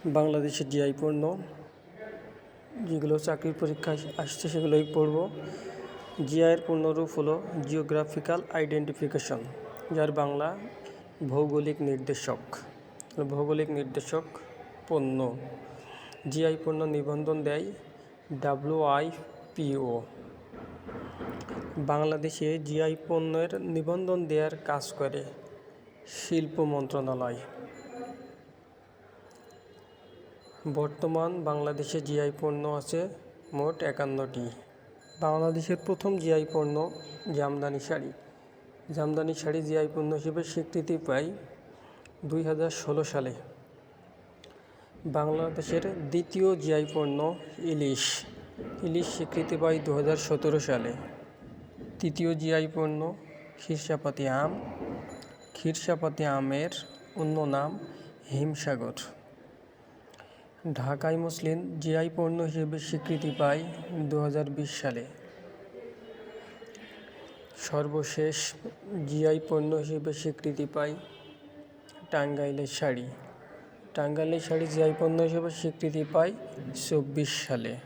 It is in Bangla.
বাংলাদেশের জিআই পণ্য যেগুলো চাকরির পরীক্ষায় আসছে সেগুলোই পড়ব। জিআইয়ের পূর্ণরূপ হলো জিওগ্রাফিক্যাল আইডেন্টিফিকেশন, যার বাংলা ভৌগোলিক নির্দেশক। ভৌগোলিক নির্দেশক পণ্য। জিআই পণ্য নিবন্ধন দেয় WIPO। বাংলাদেশে জিআই পণ্যের নিবন্ধন দেওয়ার কাজ করে শিল্প মন্ত্রণালয়। বর্তমান বাংলাদেশে জিআই পণ্য আছে মোট 51টি। বাংলাদেশের প্রথম জিআই পণ্য জামদানি শাড়ি। জামদানি শাড়ি জিআই পণ্য হিসেবে স্বীকৃতি পায় 2016 সালে। বাংলাদেশের দ্বিতীয় জিআই পণ্য ইলিশ। ইলিশ স্বীকৃতি পায় 2017 সালে। তৃতীয় জিআই পণ্য ক্ষীরসাপাতি আম। ক্ষীরসাপাতি আমের অন্য নাম হিমসাগর। ঢাকাই মসলিন জিআই পণ্য হিসেবে স্বীকৃতি পায় 2020 সালে। সর্বশেষ জিআই পণ্য হিসেবে স্বীকৃতি পায় টাঙ্গাইলের শাড়ি। টাঙ্গাইলের শাড়ি জিআই পণ্য হিসেবে স্বীকৃতি পায় 24 সালে।